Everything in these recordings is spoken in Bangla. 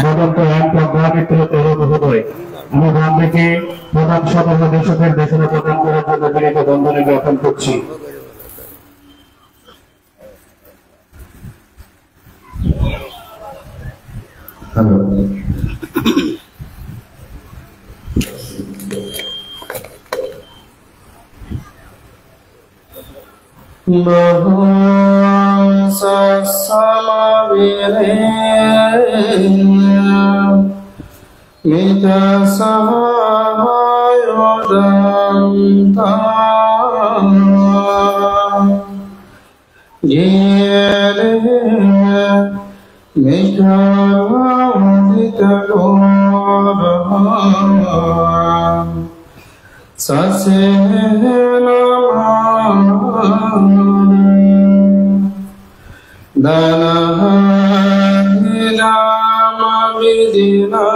বদন্ত মহোদয় আমি বাম থেকে প্রধান সকল দর্শকের দেশনে প্রদান করার জন্য বিনীত বন্ধনে জ্ঞাপন করছি। Mita sahayodanta yere mita uditagora sasena dana vidina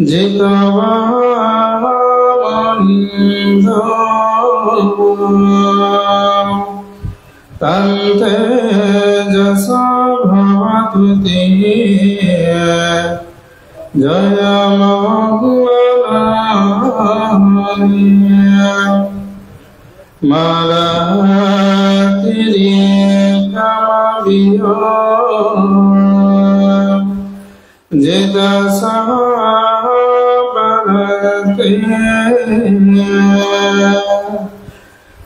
jitavamandha tante jasa bhavatuti jaya mangalamaniya malatiri kamaviyo jita sahabarate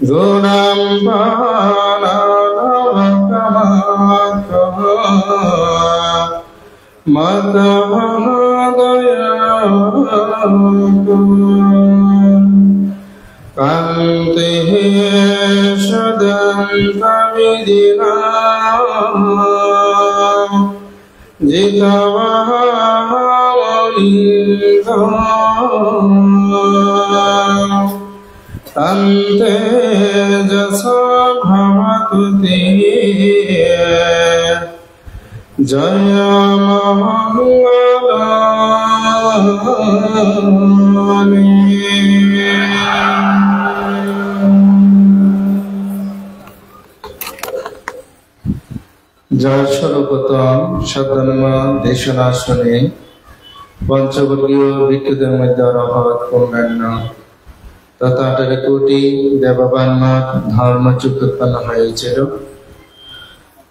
gunam pananavakamaka matavadayaka kante shadanta vidina jitavamandha tante jasa bhavatuti jaya mangalamaniya জয় সর্বপ্রথম সদ্যন্মান দেশনাশনে পঞ্চবর্গীয় ভিক্ষুদের মধ্যে অভাব কমবেন না তথা 18 কোটি দেববান্মার ধর্মযুগ উৎপন্ন হয়েছিল।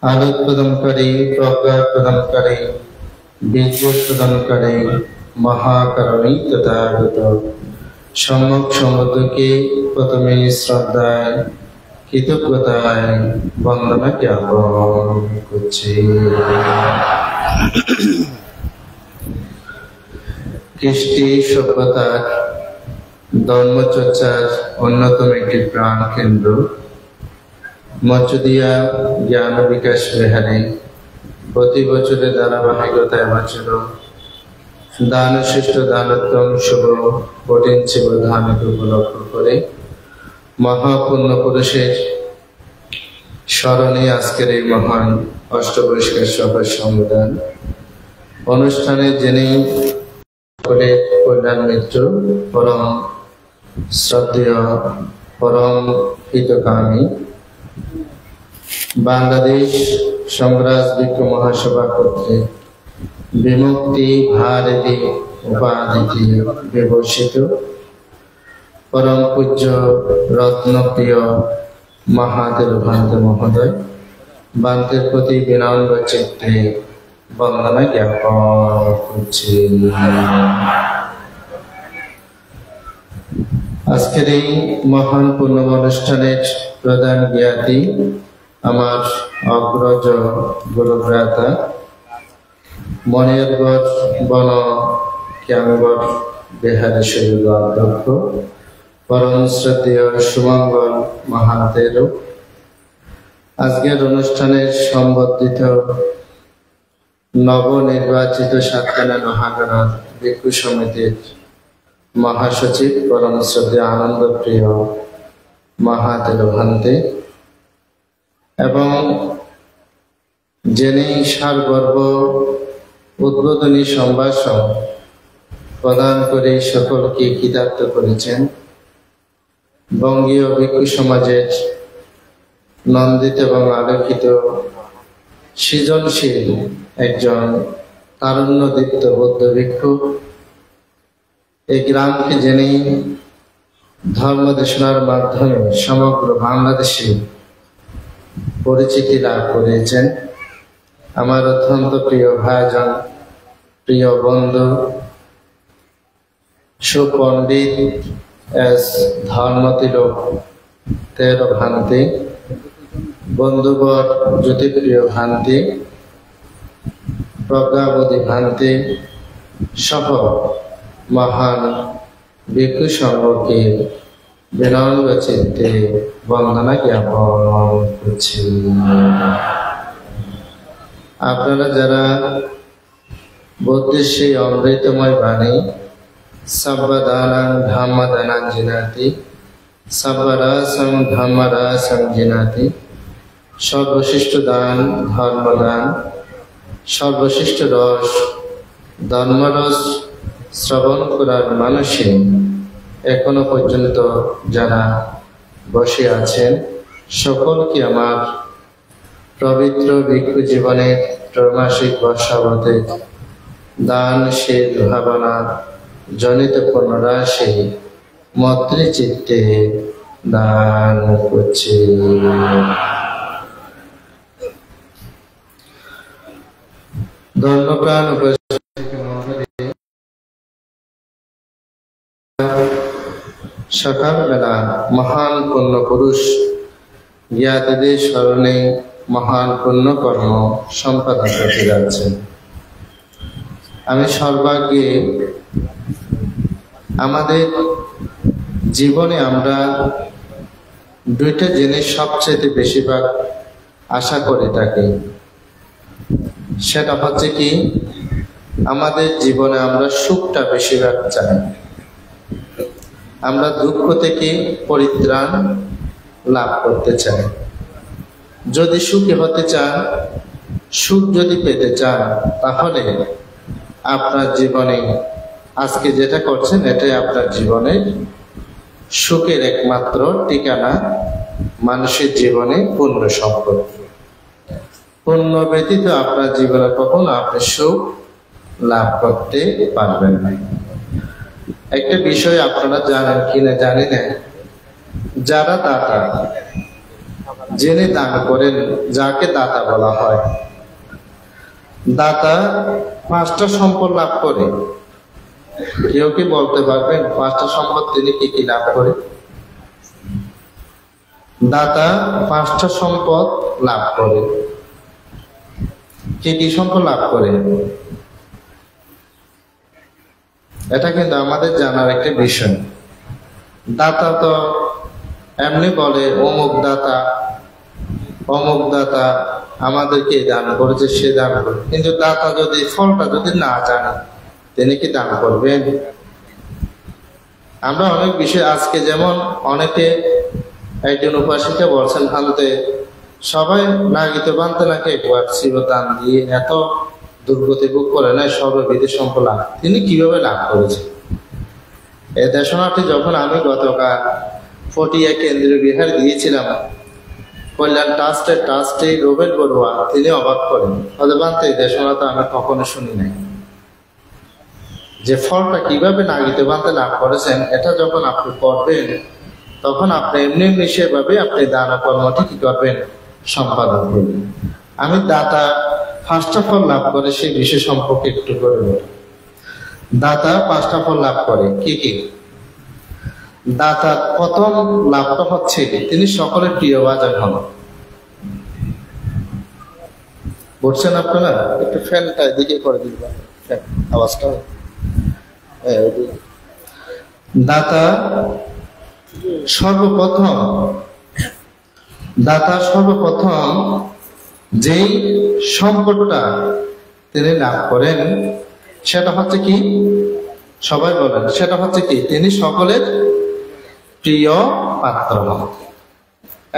আলোক প্রদানকারী, প্রজ্ঞা প্রদানকারী, বীর্য প্রদানকারী, মহাকারণী তথাগত সম্যক সমুদ্রকে প্রথমে শ্রদ্ধায় কৃতজ্ঞতায় বন্দনা জ্ঞাপন করছি। কৃষ্টি সভ্যতার ধর্মচর্চার অন্যতম একটি প্রাণ কেন্দ্র মধ্যদিয়া জ্ঞান বিকাশ বিহারে প্রতি বছরের ধারাবাহিকতা এবছর দান শ্রেষ্ঠ দানোত্তম শুভ কঠিন শিব ধানকে উপলক্ষ করে মহাপুণ্য পুরুষের স্মরণে আজকের এই মহান অষ্টপুরস্কার সভার সংবিধান অনুষ্ঠানে যিনি কল্যাণ মিত্র পরম শ্রদ্ধেয় পরম হিতকামী বাংলাদেশ সংগ্রাজ বিক্ষ মহাসভা কর্তৃক বিমুক্তি ভারতী উপাধিতে বিভূষিত পরম পূজ্য রত্নপ্রিয় মহাদেব ভান্ত মহোদয় বান্তের প্রতি বিনম্র চিত্তে বন্দনা জ্ঞাপন করছি। আজকের এই মহান পূর্ণব অনুষ্ঠানের প্রধান জ্ঞাতি আমার অগ্রজ গুরুভ্রাতা মনিয়ারগড় বন ক্যামগড় বিহারী শৈল অধ্যক্ষ পরম শ্রদ্ধেয় সুমঙ্গল মহাতের আজকের অনুষ্ঠানের সম্বর্ধিত নবনির্বাচিত সাতখানা লোহাগড়া ভিক্ষু সমিতির মহাসচিব পরম শ্রদ্ধেয় আনন্দপ্রিয় মহাতের ভান্তে এবং যিনি সারগর্ভ উদ্বোধনী সম্ভাষণ প্রদান করে সকলকে কৃতার্থ করেছেন বঙ্গীয় ভিক্ষু সমাজের নন্দিত এবং আলোকিত সৃজনশীল একজন তারুণ্যদীপ্ত বৌদ্ধ ভিক্ষু। এই গ্রামকে যিনি ধর্ম দেশনার মাধ্যমে সমগ্র বাংলাদেশে পরিচিতি লাভ করেছেন, আমার অত্যন্ত প্রিয় ভাইজান, প্রিয় বন্ধু, সুপণ্ডিত এস ধর্মতিলক তেরো ভান্তি, বন্ধুবর জ্যোতিপ্রিয় ভান্তি, প্রজ্ঞাবতী ভান্তি সহ মহান ভিক্ষু সংঘকে বিনম্র চিত্তে বন্দনা জ্ঞাপন করছি। আপনারা যারা বুদ্ধির সেই অমৃতময় বাণী সব্বদানাং ধাম্মদানাং জিনাতি সব্বরাসং ধাম্মরাসং জিনাতি, সর্বশ্রেষ্ঠ দান ধর্মদান, সর্বশ্রেষ্ঠ রস ধর্মরস শ্রবণ করার মানুষে এখনো পর্যন্ত যারা বসে আছেন সকলকে আমার পবিত্র ভিক্ষু জীবনের ত্রৈমাসিক বর্ষাবতে দানশীল ভাবনা জনিত পুনরাশি মৈত্রীচিত্তে দান করছি। ধর্মপ্রাণ সকালবেলা মহান পুণ্য পুরুষ জ্ঞাতিদের স্মরণে মহান পুণ্য কর্ম সম্পাদন করতে যাচ্ছেন। আমি সর্বাগ্রে আমাদের জীবনে আমরা দুইটা জিনিস সবচেয়ে বেশিরভাগ আশা করে থাকি, সেটা হচ্ছে কি আমাদের জীবনে আমরা সুখটা বেশিরভাগ চাই, আমরা দুঃখ থেকে পরিত্রাণ লাভ করতে চাই। যদি সুখী হতে চান, সুখ যদি পেতে চান, তাহলে আপনার জীবনে আজকে যেটা করছেন এটাই আপনার জীবনের সুখের একমাত্র ঠিকানা। মানুষের জীবনে পূর্ণ সম্পদ, পূর্ণ ব্যতীত আপনার জীবনে কখনো আপনি সুখ লাভ করতে পারবেন না। একটা বিষয় আপনারা জানেন কিনা জানি না, যারা দাতা, যিনি দান করেন, যাকে দাতা বলা হয়, দাতা পাঁচটা সম্পদ লাভ করে। কেউ কি বলতে পারবেন পাঁচটা সম্পদ তিনি কি কি লাভ করে? দাতা পাঁচটা সম্পদ লাভ করে। কি কি সম্পদ লাভ করে? এটা কিন্তু আমাদের জানার একটা বিষয়। দাতা তো এমনি বলে অমুক দাতা, অমুক দাতা আমাদেরকে দান করেছে, সে দান করে, কিন্তু দাতা যদি ফলটা যদি না জানে তিনি কি দান করবেন? আমরা অনেক বিষয় আজকে যেমন অনেকে একজন উপাসিকা বলছেন হালতে সবাই নাগিতে বানতে নাকি একবার শিব দান দিয়ে এত দুর্গতি ভোগ করে নাই সর্ববিধি সম্পদ লাভ। তিনি কিভাবে লাভ করেছেন? এই দেশনাটি যখন আমি গতকাল ফটিয়া কেন্দ্রীয় বিহার দিয়েছিলাম, কল্যাণ ট্রাস্টে রোবেল বড়ুয়া তিনি অবাক করেন, হলে বানতে এই দেশনা তো আমি কখনো শুনি নাই। যে ফলটা কিভাবে নাগিতে বানতে লাভ করেছেন, এটা যখন আপনি করবেন তখন আপনি এমনি এমনি সেভাবে আপনি দান কর্মটি কি করবেন? সম্পাদন করবেন। আমি দাতা পাঁচটা ফল লাভ করে সেই বিষয় সম্পর্কে একটু করে বলি। দাতা পাঁচটা ফল লাভ করে কি কি? দাতার প্রথম লাভটা হচ্ছে তিনি সকলের প্রিয় ভাজন হন। বুঝছেন আপনারা? একটু ফ্যানটা দিকে করে দিবেন, আওয়াজটা। দাতা সর্বপ্রথম যেই সম্পদটা তিনি লাভ করেন সেটা হচ্ছে কি? সবাই বলেন, সেটা হচ্ছে কি? তিনি সকলের প্রিয় পাত্র।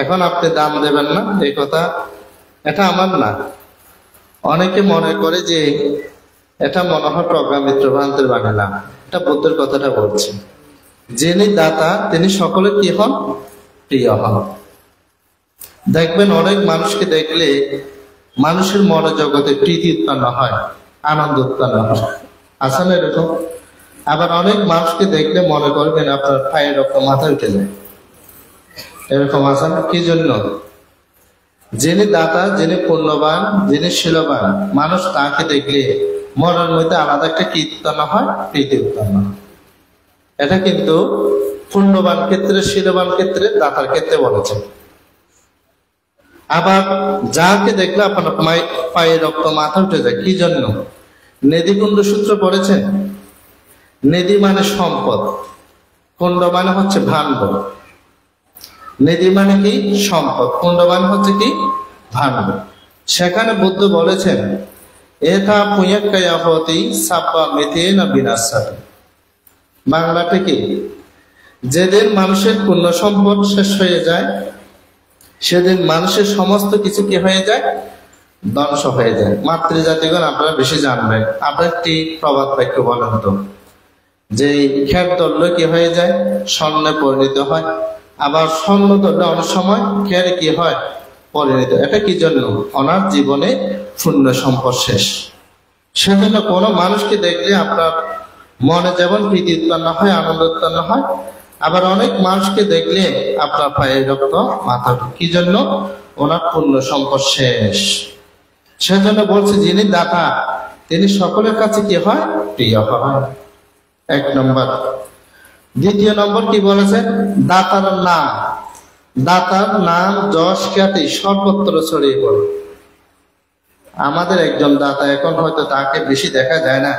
এখন আপনি দান দেবেন না, এই কথা এটা আমার না। অনেকে মনে করে যে এটা মনে হয় প্রজ্ঞা মিত্র ভ্রান্তের বানালাম, এটা বুদ্ধের কথাটা বলছে। যিনি দাতা তিনি সকলের কি হন? প্রিয় হন। দেখবেন অনেক মানুষকে দেখলে মানুষের মনোজগতে প্রীতি উৎপন্ন হয়, আনন্দ উৎপন্ন হয়। আছে না এরকম? আবার অনেক মানুষকে দেখলে মনে করবেন আপনার পায়ের রক্ত মাথায় উঠে যায়, এরকম আছে না? কি জন্য? যিনি দাতা, যিনি পুণ্যবান, যিনি শীলবান, মানুষ তাকে দেখলে মনের মধ্যে আলাদা একটা কি উৎপন্ন হয়? প্রীতি উৎপন্ন হয়। এটা কিন্তু পুণ্যবান ক্ষেত্রে, শীলবান ক্ষেত্রে, দাতার ক্ষেত্রে বলেছে। আবার যাকে দেখলে আপনার পায়ে রক্ত মাথা উঠে যায়, কি জন্য? নেদিকুণ্ড সূত্র পড়েছেন। নেদি মানে সম্পদ, কুণ্ড মানে হচ্ছে ভাণ্ড। নেদি মানে কি? সম্পদ। কুণ্ড মানে হচ্ছে কি? ভাণ্ড। সেখানে বুদ্ধ বলেছেন, এথা পুঁয়াক্কায়াহতি সাপ্পা মেথে না বিনাশাতে। বাংলাতে কি? যেদিন মানুষের পুণ্য সম্পদ শেষ হয়ে যায়, সেদিন মানুষের সমস্ত কিছু কি হয়ে যায়? ধ্বংস হয়ে যায়। মাতৃজাতিগণ আপনারা বেশি জানবেন। আপনার একটি প্রবাদ বাক্য বলেন তো, যে ক্ষেত ধরলে কি হয়ে যায়? স্বর্ণে পরিণত হয়। আবার স্বর্ণ ধরলে অনেক সময় ক্ষেরে কি হয়? পরিণত। এটা কি জন্য? ওনার জীবনে পুণ্য সম্পদ শেষ। সেজন্য কোনো মানুষকে দেখলে আপনার মনে যেমন প্রীতি উৎপন্ন হয়, আনন্দ উৎপন্ন হয়, আবার অনেক মানুষকে দেখলে আপনার পায়ে রক্ত মাথা উঠে। কি জন্য? ওনার পুণ্য সম্পদ শেষ। সেজন্য বলছে, যিনি দাতা তিনি সকলের কাছে কি হয়? প্রিয় হয়। এক নম্বর। দ্বিতীয় নম্বর কি বলেছে? দাতার নাম, দাতার নাম যশ খ্যাতি সর্বত্র ছড়িয়ে পড়ে। আমাদের একজন দাতা, এখন হয়তো তাকে বেশি দেখা যায় না,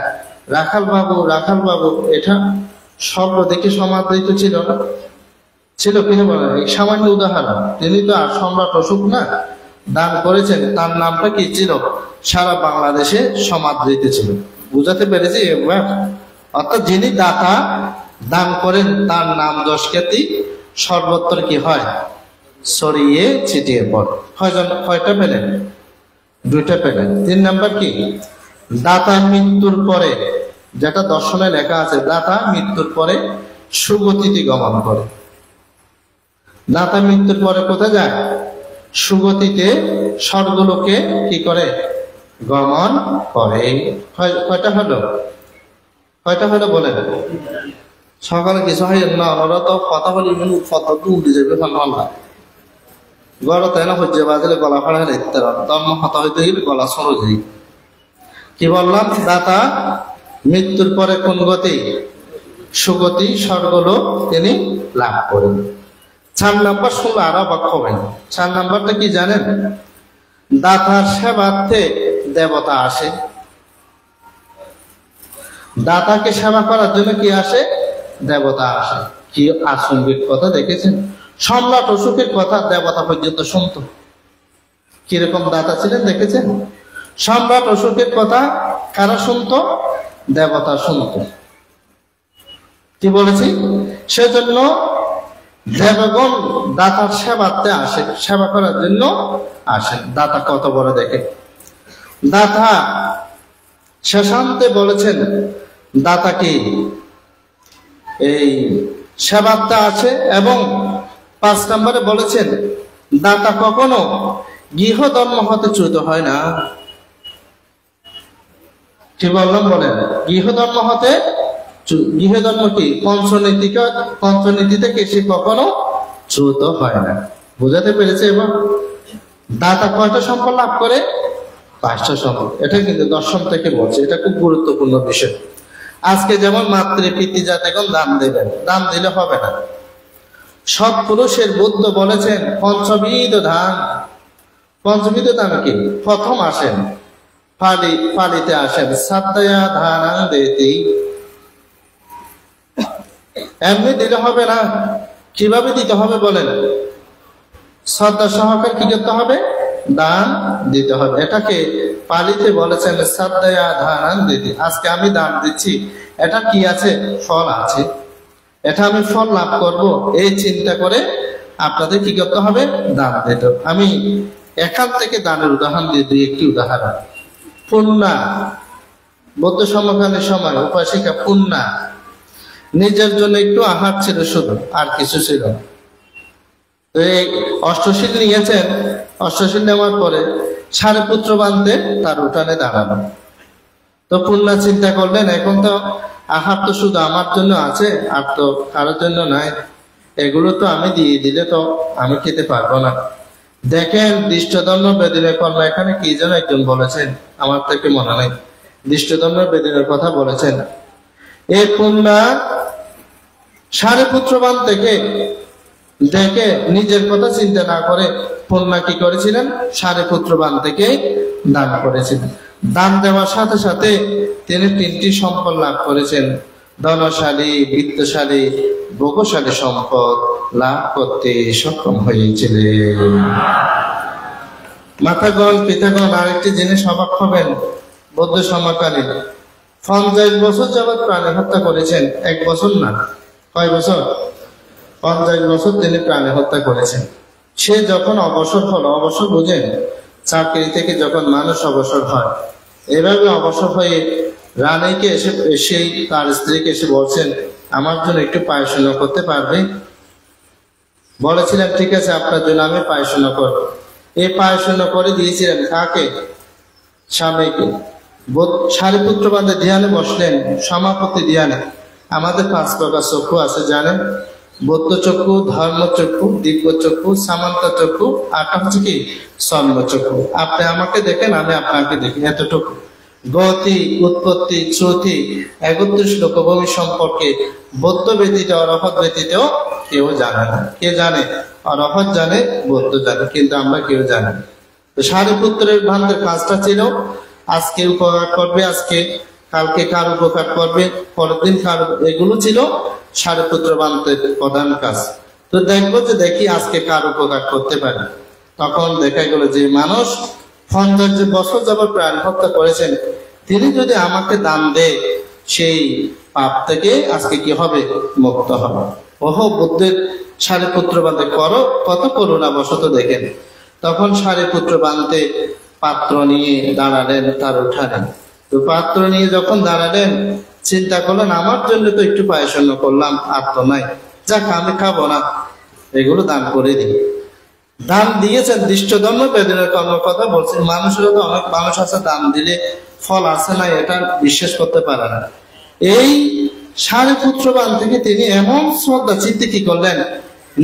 রাখাল বাবু, রাখাল বাবু, এটা সর্বদিকে সমাদৃত ছিল না? ছিল কিনা বলেন? এই সামান্য উদাহরণ। তিনি তো আর সম্রাট অশোক না, দান করেছেন, তার নামটা কি ছিল? সারা বাংলাদেশে সমাদৃত ছিল। বুঝাতে পেরেছি একবার? অর্থাৎ যিনি দাতা, দান করেন, তার নাম যশ খ্যাতি সর্বত্র কি হয়? ছড়িয়ে ছিটিয়ে পড়ে। কয়টা পেলেন? দুইটা পেলেন। তিন নাম্বার কি? দাতার মৃত্যুর পরে, যেটা দর্শনে লেখা আছে, দাতা মৃত্যুর পরে সুগতিতে গমন করে। দাতা মৃত্যুর পরে কোথায় যায়? সুগতিতে, স্বর্গলোকে কি করে? গমন করে। কয়টা হলো? কয়টা হলো বলেন? সকালে কিছু হয় না, ওরা তো কথা বলি কথা তো উঠে যাবে। গড় তাই না হচ্ছে বাজলে গলা ফাড়া দেখতে ধর্ম হতা হইতে গেলে গলা সরো যাই। কি বললাম? দাতা মৃত্যুর পরে কোন গতি? সুগতি, স্বর্গলোক তিনি লাভ করেন। 4 নাম্বার শুনলে আরো অবাক হবেন। 4 নাম্বারটা কি জানেন? দাতার সেবার্থে দেবতা আসে। দাতাকে সেবা করার জন্য কি আসে? দেবতা আসে। কি আচম্বিক কথা দেখেছেন? সম্রাট অশোকের কথা দেবতা পর্যন্ত শুনত। কিরকম দাতা ছিলেন দেখেছেন? সম্রাট অশোকের কথা কারা শুনত? দেবতা শুনত। কি বলেছি? সেজন্য দেবগণ দাতার সেবাতে আসে, সেবা করার জন্য আসে। দাতা কত বড় দেখে। দাতা শেষান্তে বলেছেন, দাতা কি এই সেবাতে আছে। এবং 5 নম্বরে বলেছেন, দাতা কখনো গৃহধর্ম হতে চ্যুত হয় না। কি বললাম বলেন? গৃহধর্ম হতে, গৃহধর্ম কি? পঞ্চনীতি থেকে সে কখনো চ্যুত হয় না। বুঝাতে পেরেছে? এবার দাতা কয়টা সম্পদ লাভ করে? 5টা সম্পদ। এটা কিন্তু দর্শন থেকে বলছে। এটা খুব গুরুত্বপূর্ণ বিষয়। আজকে যেমন মাতৃপিতৃ জাতিগণ দান দেবেন, দান দিলে হবে না। সব পুরুষের বুদ্ধ বলেছেন পঞ্চবিধ দান। পঞ্চবিধ দান কি? প্রথম আসেন পালিতে আসেন, শ্রদ্ধয়া ধানাং দেতি। এমনি দিলে হবে না। কিভাবে দিতে হবে বলেন? শ্রদ্ধা সহকারে কি করতে হবে? দান দিতে হবে। এটাকে পালিতে বলেছেন শ্রদ্ধয়া ধানাং দেতি। আজকে আমি দান দিচ্ছি, এটা কি আছে? ফল আছে। এটা আমি ফল লাভ করব, এই চিন্তা করে আপনাদের কি করতে হবে? দান দিতে হবে। আমি এখান থেকে দানের উদাহরণ দিয়ে দিই একটি উদাহরণ। পুণ্যা, বৌদ্ধ সমকালীন সময় উপাসিকা পুণ্যা নিজের জন্য একটু আহার ছিল, শুধু আর কিছু ছিল না। তো এই অষ্টশীল নিয়েছেন। অষ্টশীল নেওয়ার পরে সাড়ে পুত্র বানতে তার উঠানে দাঁড়ানো। তো পূর্ণা চিন্তা করলেন, এখন তো আহার তো শুধু আমার জন্য আছে, আর তো কারোর জন্য নাই, এগুলো তো আমি দিয়ে দিলে তো আমি খেতে পারবো না। দেখেন দৃষ্টদণ্ড বেদিনের কর্ম এখানে কি যেন একজন বলেছেন, আমার থেকে মনে নেই, দৃষ্টদণ্ড বেদিনের কথা বলেছেন। এই পূর্ণা সাড়ে পুত্রবান থেকে দেখে নিজের কথা চিন্তা না করে পূর্ণা কি করেছিলেন, সাড়ে পুত্রবান থেকে দান করেছিলেন। দান দেওয়ার সাথে সাথে তিনি 3টি সম্পদ লাভ করেছেন। ধনশালী, বিত্তশালী, ভোগশালী সম্পদ লাভ করতে সক্ষম হয়েছিলেন। মাতাগণ, পিতাগণ, আরেকটি জিনিস অবাক হবেন, বৌদ্ধ সময়কালীন 50 বছর যাবৎ প্রাণী হত্যা করেছেন। 1 বছর না, কয় বছর? 50 বছর তিনি প্রাণী হত্যা করেছেন। সে যখন অবসর হলো, অবসর বুঝেন, চাকরি থেকে যখন মানুষ অবসর হয়, এভাবে অবসর হয়ে রানীকে এসে তার স্ত্রীকে এসে বলছেন, আমার জন্য একটু পায়খানা করতে পারবে? বলেছিলেন, ঠিক আছে, আপনার জন্য আমি পায়খানা করবো। এই পায়খানা করে দিয়েছিলেন কাকে? স্বামীকে। সারিপুত্র বান্ধে ধ্যানে বসলেন, সমাপতি ধ্যানে। আমাদের 5 প্রকার চক্ষু আছে জানেন, বৌদ্ধ চক্ষু, ধর্ম চক্ষু, দিব্য চক্ষু, সামান্ত চক্ষু, আরটা হচ্ছে কি স্বর্ণ চক্ষু। আপনি আমাকে দেখেন, আমি আপনাকে দেখি, এতটুকু। গতি, উৎপত্তি, শ্রুতি, 31 লোকভূমি সম্পর্কে বৌদ্ধ ব্যতীত অরহৎ ব্যতীত কেউ জানে না। কে জানে? অরহৎ জানে, বৌদ্ধ জানে, কিন্তু আমরা কেউ জানি না। তো সারিপুত্রের ভান্ডের কাজটা ছিল আজকে উপকার করবে, আজকে কালকে কার উপকার করবে, পরের দিন কার, এগুলো ছিল সারিপুত্র বান্তের প্রধান কাজ। তো দেখবো যে দেখি আজকে কার উপকার করতে পারে। তখন দেখা গেল যে মানুষ 50 বছর যাবত প্রাণী হত্যা করেছেন, তিনি যদি আমাকে দান দেয়, সেই পাপ থেকে আজকে কি হবে? মুক্ত হবে। ওহো, বুদ্ধের সারিপুত্র বান্ধে করো, কত করুণা বশত দেখেন। তখন সারিপুত্র বান্ধে পাত্র নিয়ে দাঁড়ালেন তার উঠানে। তো পাত্র নিয়ে যখন দাঁড়ালেন, চিন্তা করলেন, আমার জন্য তো একটু পায়খানা করলাম, আর তো নাই, যাক আমি খাবো না, এগুলো দান করে দিই। দান দিয়েছেন, দৃষ্টদণ্ড বেদিনের কর্ম কথা বলছেন। মানুষেরও তো অনেক মানুষ আছে, দান দিলে ফল আছে না, এটা বিশ্বাস করতে পারে না। এই সারিপুত্রবান থেকে তিনি এমন শ্রদ্ধা চিত্তে কি করলেন,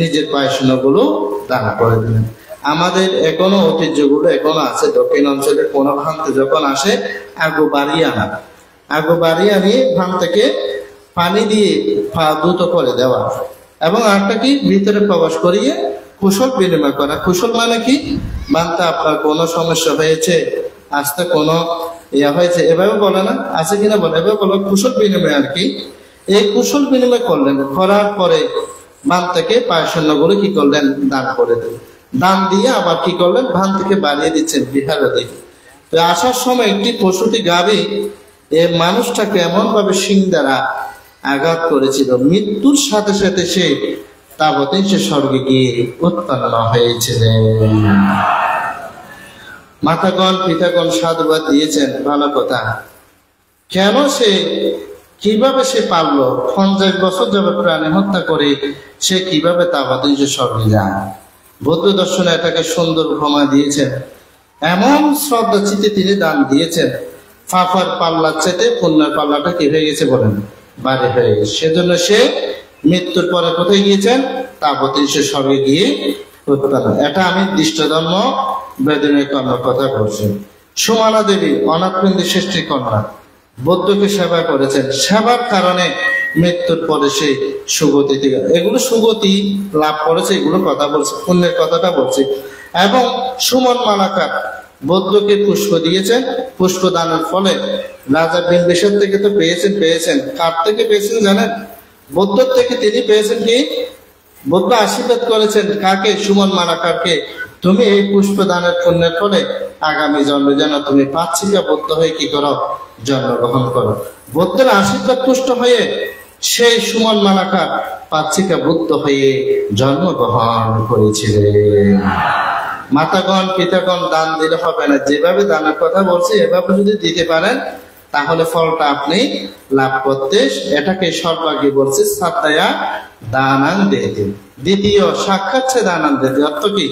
নিজের পায়খানা গুলো দান করে দিলেন। আমাদের এখনো ঐতিহ্যগুলো এখনো আছে। দক্ষিণ অঞ্চলের কোন ভান্তে যখন আসে, আগু বাড়িয়ে আনা, আগু বাড়িয়ে আনিয়ে ভান থেকে পানি দিয়ে পা দ্রুত করে দেওয়া, এবং আরটা কি ভিতরে প্রবেশ করিয়ে কুশল বিনিময় করা। কুশল মানে কি? বান্তা আপনার কোনো সমস্যা হয়েছে, আসতে কোনো ইয়া হয়েছে, এভাবে বলে না, আছে কিনা বলে, এভাবে বলো কুশল বিনিময় আর কি। এই কুশল বিনিময় করলেন, করার পরে বান্তাকে পায়খানা গুলো কি করলেন, দান করে দিলেন। দান দিয়ে আবার কি করলেন, ভান থেকে বাড়িয়ে দিচ্ছেন বিহারের দিকে। তো আসার সময় একটি প্রসূতি গাভী এই মানুষটাকে এমন ভাবে শিং দ্বারা আঘাত করেছিল, মৃত্যুর সাথে সাথে সে তাবতে সে স্বর্গে গিয়ে উৎপন্ন হয়েছিলেন। মাতাগণ, পিতাগণ সাধুবাদ দিয়েছেন, ভালো কথা। কেন সে, কিভাবে সে পারলো 50 বছর যাবে প্রাণী হত্যা করে, সে কিভাবে তাবতে সে স্বর্গে যায়? বৌদ্ধ দর্শনে এটাকে সুন্দর উপমা দিয়েছেন। এমন শ্রদ্ধা চিত্তে তিনি দান দিয়েছেন, ফাফার পাল্লার চেতে পুণ্যের পাল্লাটা কি হয়ে গেছে বলেন, বাড়ি হয়ে গেছে। সেজন্য সে মৃত্যুর পরে কোথায় গিয়েছেন, তাবতে সে স্বর্গে গিয়ে উৎপন্ন। এটা আমি দৃষ্টধর্ম বেদনের কর্মের কথা বলছি। সুমানা দেবী অনাথপিণ্ডি সৃষ্টির কন্যা, বৌদ্ধকে সেবা করেছেন, সেবার কারণে মৃত্যুর পরে সে সুগতি, এগুলো সুগতি লাভ করেছে, এগুলো কথা বলছে, পুণ্যের কথাটা বলছে। এবং সুমন মালাকার বৌদ্ধকে পুষ্প দিয়েছেন, পুষ্প দানের ফলে রাজা বিম্বিসার থেকে তো পেয়েছেন, কার থেকে পেয়েছেন জানেন? বৌদ্ধ থেকে তিনি পেয়েছেন কি? বৌদ্ধ আশীর্বাদ করেছেন কাকে? সুমন মালাকারকে, তুমি এই পুষ্প দানের পুণ্যের ফলে আগামী জন্মে যেন তুমি পাচ্ছিকা বৌদ্ধ হয়ে কি করো, জন্মগ্রহণ করো। বৌদ্ধের আশীর্বাদ পুষ্ট হয়ে সেই সুমন মালাকার পাচ্ছিকা বুদ্ধ হয়ে জন্মগ্রহণ করেছিলেন। মাতাগণ, পিতাগণ, দান দিলে হবে না, যেভাবে দানের কথা বলছি এভাবে যদি দিতে পারেন তাহলে ফলটা আপনি লাভ করতে, এটাকে সর্বাগ্রে বলছে সাত্তায়া দানাং দেতি। দ্বিতীয় সাক্ষাৎ দানাং দেতি, অর্থ কি?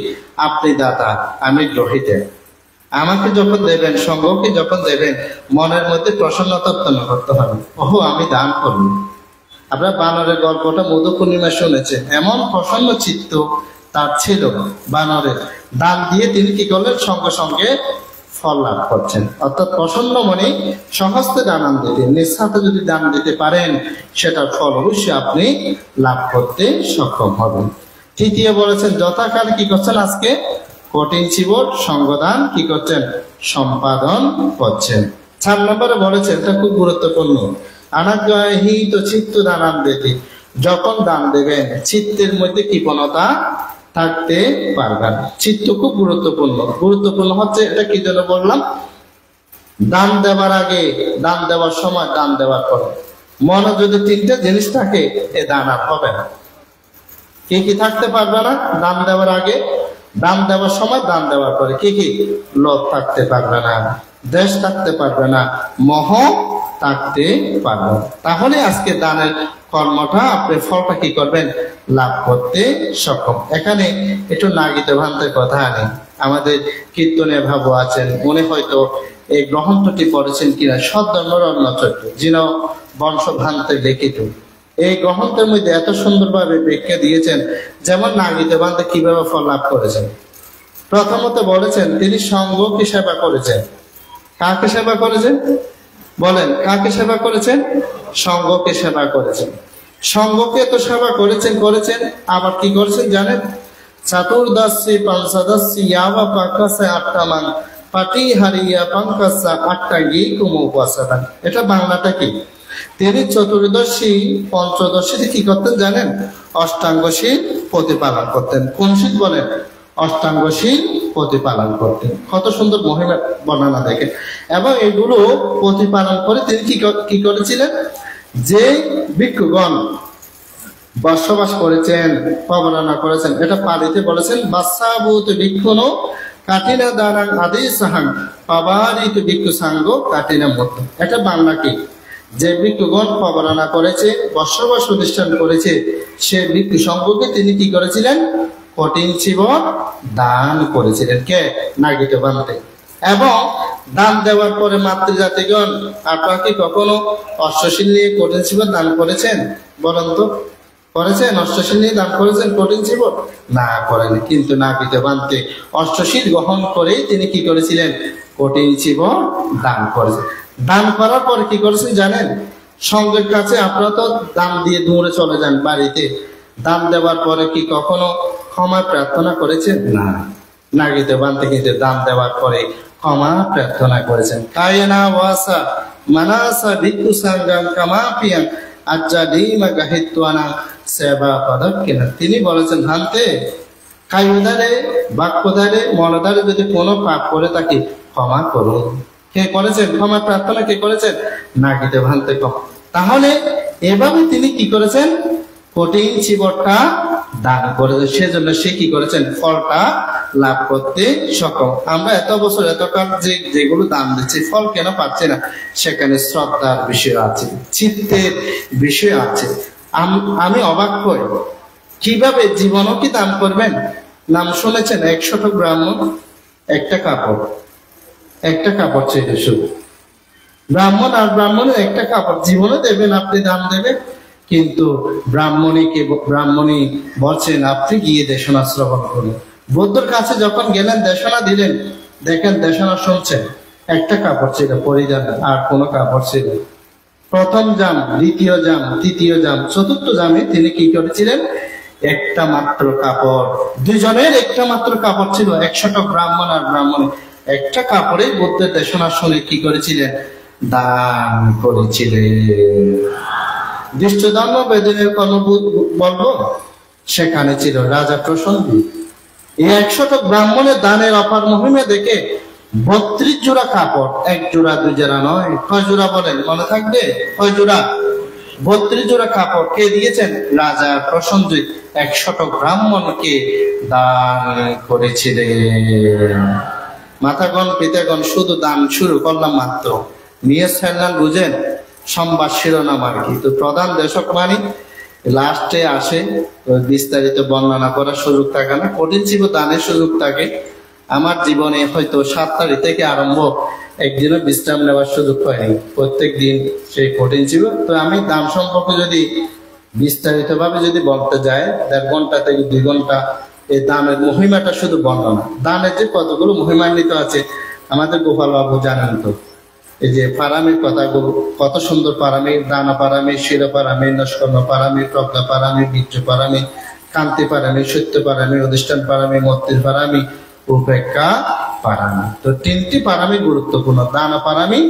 আপনি দাতা, আমি গ্রহীতা। আমাকে যখন দেবেন, সঙ্গকে যখন দেবেন, মনের মধ্যে প্রসন্নতা উৎপন্ন করতে হবে, ওহো আমি দান করবো। আপনার বানরের গল্পটা মধু পূর্ণিমা শুনেছেন, এমন প্রসন্ন চিত্ত তার ছিল বানরের, দান দিয়ে তিনি কি করলেন, সঙ্গে সঙ্গে ফল লাভ করছেন। অর্থাৎ প্রসন্ন মনে সহস্তে দান দিতে, নিঃস্বার্থে যদি দান দিতে পারেন, সেটার ফল অবশ্যই আপনি লাভ করতে সক্ষম হবেন। তৃতীয় বলেছেন, যথাকালে কি করছেন, আজকে কঠিন জীবন সঙ্গদান কি করছেন, সম্পাদন করছেন। 4 নম্বরে বলেছেন, এটা খুব গুরুত্বপূর্ণ, অনাগ্রহিত চিত্ত দানান দিতে, যখন দান দেবেন চিত্তের মধ্যে কৃপণতা থাকতে পারবে না। চিত্ত খুব গুরুত্বপূর্ণ। গুরুত্বপূর্ণ হচ্ছে, এটা কি জন্য বললাম, দান দেওয়ার আগে, দান দেওয়ার সময়, দান দেওয়ার পরে মনে যদি 3টা জিনিস থাকে, এ দান আর হবে না। কি কি থাকতে পারবে না দান দেওয়ার আগে, দান দেওয়ার সময়, দান দেওয়ার পরে? কি কি? লোভ থাকতে পারবে না, দেশ থাকতে পারবে না, মোহ থাকতে পারবে না। তাহলে আজকে দানের কর্মটা, আপনি ফলটা কি করবেন, লাভ করতে সক্ষম। এখানে একটু নাগিত ভান্তের কথা আনি। আমাদের কীর্তনে ভাবু আছেন, উনি হয়তো এই গ্রন্থটি পড়েছেন কিনা, সদ্ধর্মরণ্য চরিত্র, যিনি বংশভ্রান্তে লিখিত। এই গ্রন্থের মধ্যে এত সুন্দরভাবে ব্যাখ্যা দিয়েছেন, যেমন নাগিত ভান্তে কিভাবে ফল লাভ করেছেন। প্রথমত বলেছেন, তিনি সঙ্গকে সেবা করেছেন। কাকে সেবা করেছেন বলেন, কাকে সেবা করেছেন? সঙ্গকে সেবা করেছেন। সঙ্গকে তো সেবা করেছেন, আবার কি করেছেন জানেন? চতুর্দশী পঞ্চদশী ইয়াবা পাকাসে আট্টামান পাটি হারিয়া পঙ্কাসা আট্টা গি কুমুপাসাদান। এটা বাংলাটা কি? তিনি চতুর্দশী পঞ্চদশীতে কি করতেন জানেন? অষ্টাঙ্গশীল প্রতিপালন করতেন। কোন শীল বলেন? অষ্টাঙ্গশীল প্রতিপালন করতেন। কত সুন্দর মহিমা বর্ণনা দেখেন। এবং এগুলো প্রতিপালন করে তিনি কি করেছিলেন? যে ভিক্ষুগণ বসবাস করেছেন, প্রবর্তনা করেছেন, এটা পালিতে বলেছেন, বাসাবুত ভিক্ষুনো কাটিনা দানাং আদি সাহাং পাবারিত ভিক্ষু সাঙ্গ কাটিনা মত। এটা বাংলা কি? যে ভিক্ষুগণ প্রবর্তনা করেছে, বসবাস প্রতিষ্ঠান করেছে, সে ভিক্ষু সংঘকে তিনি কি করেছিলেন? কঠিন জীবন দান করেছিলেন। কে? নাগিত ভান্তে। এবং দান দেওয়ার পরে মাতৃজাতিগণ, আপনারা কি কখনো অশ্বশীল নিয়ে কঠিন জীবন দান করেছেন? বলেন তো, করেছেন? অশ্বশীল নিয়ে দান করেছেন কঠিন জীবন? না, করেন। কিন্তু নাগিত ভান্তে অশ্বশীল গ্রহণ করেই তিনি কি করেছিলেন? কঠিন জীবন দান করেছেন। দান করার পরে কি করেছেন জানেন? সঙ্গের কাছে আপনারা তো দান দিয়ে দূরে চলে যান বাড়িতে, দান দেওয়ার পরে কি কখনো ক্ষমা প্রার্থনা করেছেন? না। নাগিত ভান্তে কিন্তু দান দেওয়ার পরে ক্ষমা প্রার্থনা করেছেন। কায়না ওয়াসা মানাসা ভিক্ষু সাঙ্গাম কামাপিয়াং আজ্জা ডিমা গাহিত্বানা সেবা পদক্ষিণা। তিনি বলেছেন, ভান্তে কায়ুদারে বাক্যদারে মনদারে যদি কোনো পাপ করে থাকি ক্ষমা করুন। কে করেছেন ক্ষমা প্রার্থনা? কে করেছেন? নাগিত ভান্তে। তাহলে এভাবে তিনি কি করেছেন? কঠিন জীবনটা দান করেছেন। সেজন্য সে কি করেছেন? ফলটা লাভ করতে সক্ষম। আমরা এত বছর এতকাল যেগুলো দান দিচ্ছি, ফল কেন পাচ্ছি না? সেখানে শ্রদ্ধার বিষয় আছে, চিত্তের বিষয় আছে। আমি অবাক হই, কিভাবে জীবনও কি দান করবেন? নাম শুনেছেন 100 ব্রাহ্মণ, একটা কাপড় ছিল শুধু। ব্রাহ্মণ আর ব্রাহ্মণের একটা কাপড়, জীবনে দেবেন, আপনি দান দেবেন। কিন্তু ব্রাহ্মণী বলছেন, আপনি গিয়ে দেশনা শ্রবণ করুন। বৌদ্ধর কাছে যখন গেলেন, দেশনা দিলেন, দেখেন দেশনা শুনছেন, একটা কাপড় ছিল পরিধান, আর কোনো কাপড় ছিল। প্রথম জাম, দ্বিতীয় জাম, তৃতীয় জাম, চতুর্থ জামে তিনি কি করেছিলেন? একটা মাত্র কাপড়, দুজনের একটা মাত্র কাপড় ছিল। 100 ব্রাহ্মণ আর ব্রাহ্মণী একটা কাপড়ে বুদ্ধের দেশনা শুনে কি করেছিলেন? দান করেছিলেন। দৃষ্টধর্ম বেদনের কর্ম বলবো, সেখানে ছিল রাজা প্রসন্নজিৎ। এই 100 ব্রাহ্মণের দানের অপার মহিমা দেখে 32 জোড়া কাপড়, 1 জোড়া 2 জোড়া নয়, কয় জোড়া বলেন? মনে থাকবে? কয় জোড়া? 32 জোড়া কাপড় কে দিয়েছেন? রাজা প্রসন্নজিৎ 100 ব্রাহ্মণকে দান করেছিলেন। মাথাগণ পিতাগণ, শুধু দান শুরু করলাম মাত্র, নিয়ে ফেললাম, বুঝেন? সংবাদ শিরোনাম আর কি। তো প্রধান দেশক মানে লাস্টে আসে, বিস্তারিত বর্ণনা করার সুযোগ থাকে না, কঠিন জীব দানের সুযোগ থাকে। আমার জীবনে হয়তো 7 তারিখ থেকে আরম্ভ একদিনও বিশ্রাম নেওয়ার সুযোগ পাইনি, প্রত্যেক দিন সেই কঠিন ছিল। তো আমি দান সম্পর্কে যদি বিস্তারিত ভাবে যদি বলতে যাই 1.5 ঘন্টা থেকে 2 ঘন্টা এই দানের মহিমাটা শুধু বর্ণনা, দানের যে কতগুলো মহিমান্বিত আছে আমাদের গোপাল বাবু জানেন তো। এই যে পারামির কথাগুলো কত সুন্দর, পারামি, দান পারামি, শির পারামি, নস্কর্ণ পারামি, প্রজ্ঞা পারামি, বীর্য পারামি, কান্তি পারামি, সত্য পারামি, অধিষ্ঠান পারামি, মূর্তির পারামি, উপেক্ষা পারামি। তো 3টি পারামি গুরুত্বপূর্ণ, দান পারামি,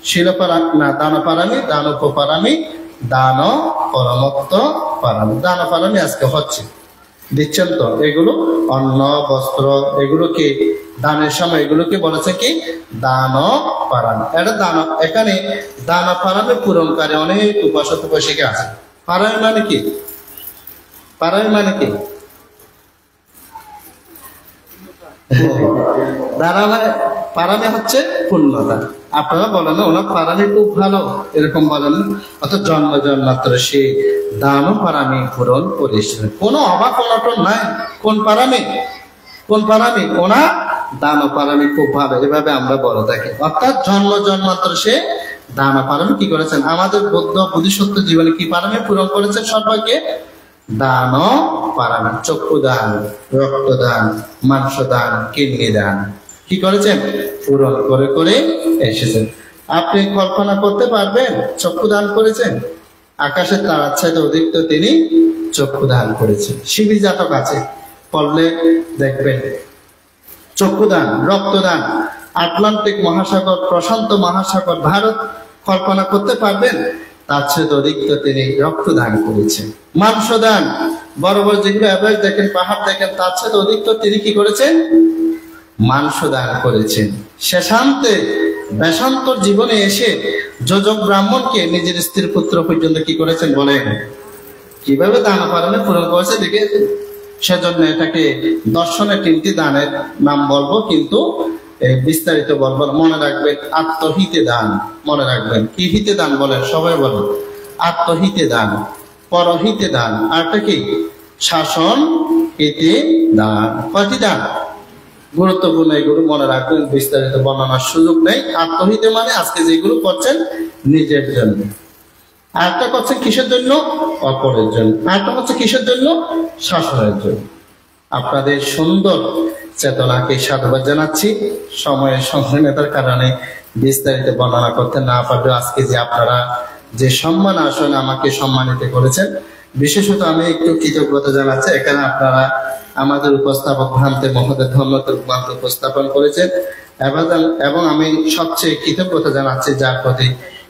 শির পারামি, না দান পারামি, দান উপপারামি, দান পরমত্ত পারামি। দান পারামি আজকে হচ্ছে, দিচ্ছেন তো, এগুলো অন্ন বস্ত্র, এগুলো কি দানের সময় এগুলোকে বলেছে কি দান পারামি। এটা দান, এখানে দান পারামি পূরণকারী অনেক উপাসক উপাসিকা আছে। পারামি মানে কি? পারামি মানে কি? দানা মানে পারামি হচ্ছে পূর্ণতা। আপনারা বলেন ওনার পারামি খুব ভালো, এরকম বলেন, অর্থাৎ জন্ম জন্মাত্র সে দান পারামি পূরণ করেছিলেন, কোনো অবাক অনটন নাই। কোন পারামি? কোন পারামি? ওনা দান পারামি খুব ভালো, এভাবে আমরা বলে থাকি। অর্থাৎ জন্ম জন্মাত্র সে দান পারামি কি করেছেন, আমাদের বৌদ্ধ বোধিসত্ত্ব জীবনে কি পারামি পূরণ করেছেন? সর্বাগ্রে দান পারামি, চক্ষু দান, রক্তদান, মাংস দান, কিডনি দান কি করেছেন? পূরণ করে করে এসেছেন। আপনি কল্পনা করতে পারবেন চক্ষু দান করেছেন? আকাশের তারার চাইতে অধিক তো তিনি চক্ষু দান করেছেন। শিবি জাতক আছে, পড়লে দেখবেন চক্ষুদান, রক্তদান, আটলান্টিক মহাসাগর, প্রশান্ত মহাসাগর, ভারত কল্পনা করতে পারবেন? তার চেয়ে অধিক তো তিনি রক্তদান করেছেন। মাংস দান, বড় বড় যেগুলো এভারেস্ট দেখেন, পাহাড় দেখেন, তার চেয়ে অধিক তো তিনি কি করেছেন? মাংস দান করেছেন। শেষান্তে বেশান্তর জীবনে এসে যোজক ব্রাহ্মণকে নিজের স্ত্রীর পুত্র পর্যন্ত কি করেছেন বলেন? কিভাবে দান পারেন পূরণ করেছে দেখে। সেজন্য এটাকে দর্শনের 3টি দানের নাম বলবো, কিন্তু বিস্তারিত বলবো। মনে রাখবেন আত্মহিতে দান, মনে রাখবেন। কি হিতে দান বলেন? সবাই বলেন আত্মহিতে দান, পরহিতে দান, আরটা কি শাসন হিতে দান। কয়টি দান? গুরুত্বপূর্ণ, এগুলো মনে রাখবেন, বিস্তারিত বর্ণনার সুযোগ নেই। আত্মহিতে মানে আজকে যেগুলো করছেন নিজের জন্য, আরেকটা করছেন কিসের জন্য? অপরের জন্য। আরেকটা হচ্ছে কিসের জন্য? শাসনের জন্য। আপনাদের সুন্দর চেতনাকে সাধুবাদ জানাচ্ছি। সময়ের সংকীর্ণতার কারণে বিস্তারিত বর্ণনা করতে না পারলেও আজকে যে আপনারা যে সম্মান আসনে আমাকে সম্মানিত করেছেন, বিশেষত আমি একটু কৃতজ্ঞতা জানাচ্ছি। এখানে আপনারা আমাদের উপস্থাপক ভ্রান্তে মহোদয় ধর্মতে উপস্থাপন করেছেন, এবং আমি সবচেয়ে কৃতজ্ঞতা জানাচ্ছি যার প্রতি,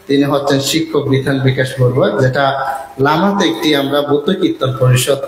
তিনি হচ্ছেন শিক্ষক বিধান বিকাশ বড়ুয়া, যেটা লামাতে একটি আমরা বৌদ্ধ কীর্তন পরিষদ